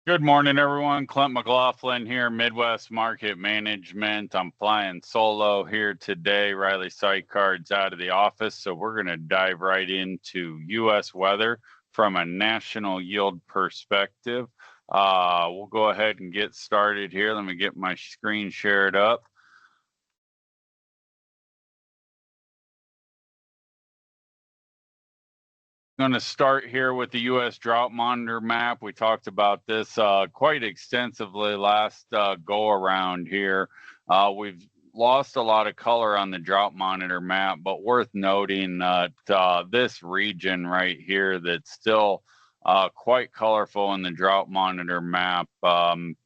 Good morning, everyone. Clint McLaughlin here, Midwest Market Management. I'm flying solo here today. Riley Sitecard's out of the office, so we're going to dive right into U.S. weather from a national yield perspective. We'll go ahead and get started here. Let me get my screen shared up. Going to start here with the U.S. Drought Monitor map. We talked about this quite extensively last go around here. We've lost a lot of color on the Drought Monitor map, but worth noting that this region right here that's still quite colorful in the Drought Monitor map. From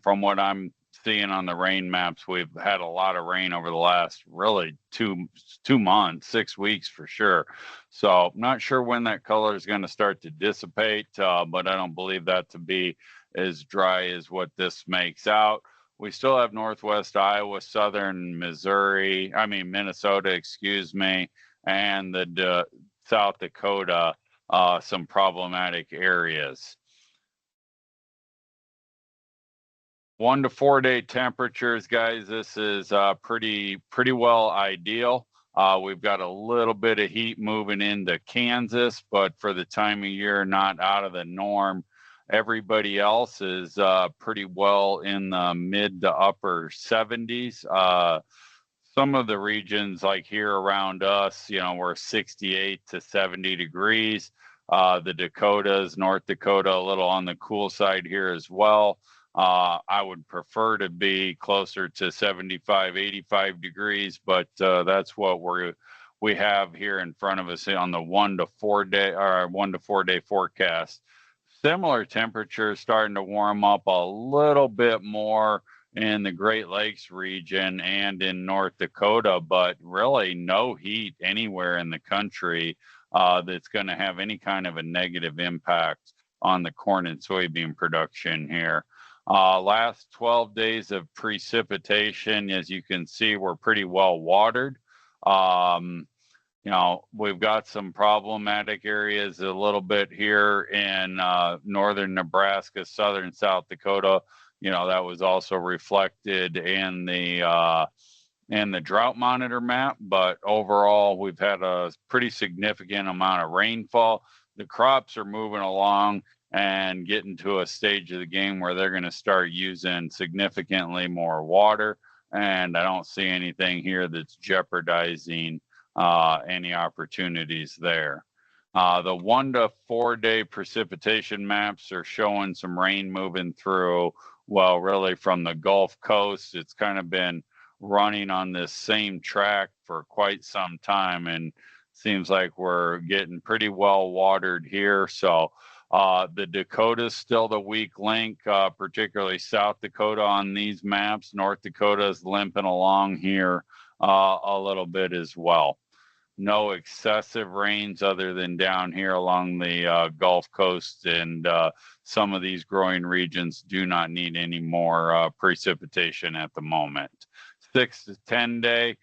what I'm seeing on the rain maps, we've had a lot of rain over the last really two months, 6 weeks for sure. So I'm not sure when that color is going to start to dissipate, but I don't believe that to be as dry as what this makes out. We still have northwest Iowa, southern Minnesota, excuse me, and the South Dakota, some problematic areas. 1 to 4 day temperatures, guys. This is pretty well ideal. We've got a little bit of heat moving into Kansas, but for the time of year, not out of the norm. Everybody else is pretty well in the mid to upper 70s. Some of the regions like here around us, we're 68 to 70 degrees. The Dakotas, North Dakota, a little on the cool side here as well. I would prefer to be closer to 75, 85 degrees, but that's what we have here in front of us on the 1 to 4 day forecast. Similar temperatures starting to warm up a little bit more in the Great Lakes region and in North Dakota, but really no heat anywhere in the country that's going to have any kind of a negative impact on the corn and soybean production here. Last 12 days of precipitation, as you can see, we're pretty well watered. We've got some problematic areas a little bit here in northern Nebraska, southern South Dakota. That was also reflected in the drought monitor map, but overall, we've had a pretty significant amount of rainfall. The crops are moving along and getting to a stage of the game where they're going to start using significantly more water. And I don't see anything here that's jeopardizing any opportunities there. The 1 to 4 day precipitation maps are showing some rain moving through, well, really from the Gulf Coast. It's kind of been running on this same track for quite some time, and seems like we're getting pretty well watered here. So the Dakota's still the weak link, particularly South Dakota on these maps. North Dakota is limping along here a little bit as well. No excessive rains other than down here along the Gulf Coast, and some of these growing regions do not need any more precipitation at the moment. 6 to 10 day,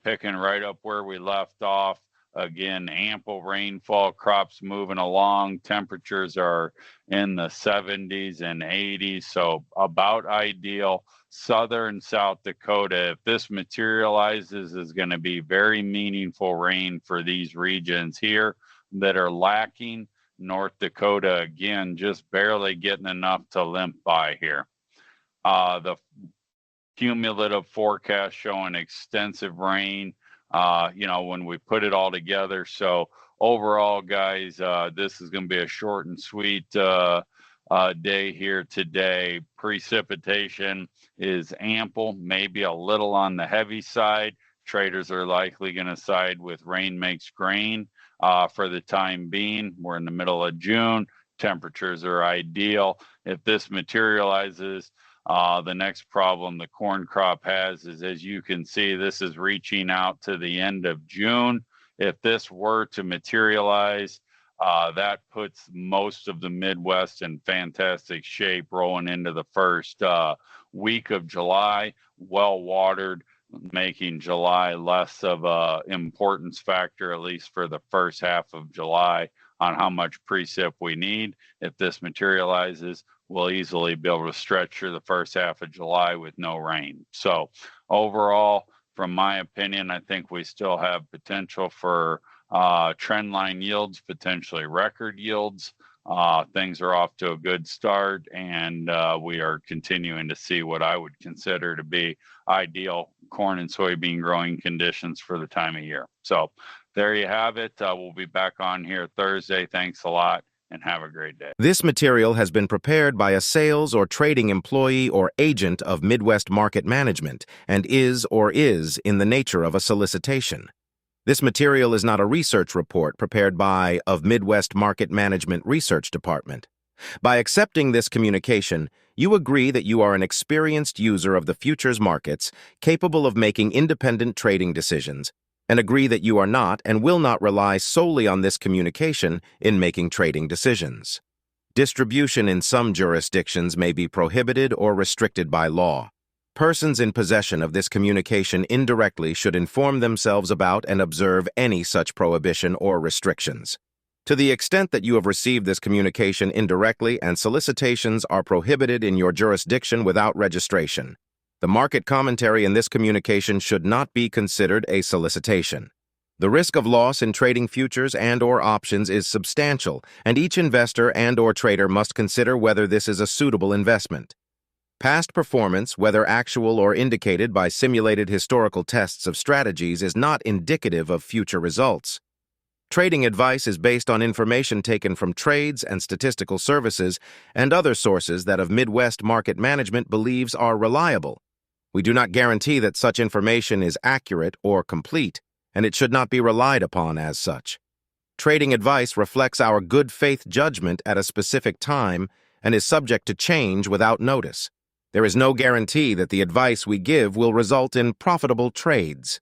picking right up where we left off. Again, ample rainfall, crops moving along. Temperatures are in the 70s and 80s, so about ideal. Southern South Dakota, if this materializes, is going to be very meaningful rain for these regions here that are lacking. North Dakota, again, just barely getting enough to limp by here. The cumulative forecast showing extensive rain, when we put it all together. So overall, guys, this is going to be a short and sweet day here today. Precipitation is ample, maybe a little on the heavy side. Traders are likely going to side with rain makes grain for the time being. We're in the middle of June. Temperatures are ideal. If this materializes, the next problem the corn crop has is, as you can see, this is reaching out to the end of June. If this were to materialize, that puts most of the Midwest in fantastic shape rolling into the first week of July, well watered, making July less of a importance factor, at least for the first half of July. on how much precip we need. If this materializes, we'll easily be able to stretch through the first half of July with no rain. So overall, from my opinion, I think we still have potential for trend line yields, potentially record yields. Things are off to a good start, and we are continuing to see what I would consider to be ideal corn and soybean growing conditions for the time of year. So there you have it. We'll be back on here Thursday. Thanks a lot, and have a great day. This material has been prepared by a sales or trading employee or agent of Midwest Market Management and is in the nature of a solicitation. This material is not a research report prepared by of Midwest Market Management Research Department. By accepting this communication, you agree that you are an experienced user of the futures markets capable of making independent trading decisions, and agree that you are not and will not rely solely on this communication in making trading decisions. Distribution in some jurisdictions may be prohibited or restricted by law. Persons in possession of this communication indirectly should inform themselves about and observe any such prohibition or restrictions. To the extent that you have received this communication indirectly and solicitations are prohibited in your jurisdiction without registration, the market commentary in this communication should not be considered a solicitation. The risk of loss in trading futures and/or options is substantial, and each investor and/or trader must consider whether this is a suitable investment. Past performance, whether actual or indicated by simulated historical tests of strategies, is not indicative of future results. Trading advice is based on information taken from trades and statistical services and other sources that of Midwest Market Management believes are reliable. We do not guarantee that such information is accurate or complete, and it should not be relied upon as such. Trading advice reflects our good faith judgment at a specific time and is subject to change without notice. There is no guarantee that the advice we give will result in profitable trades.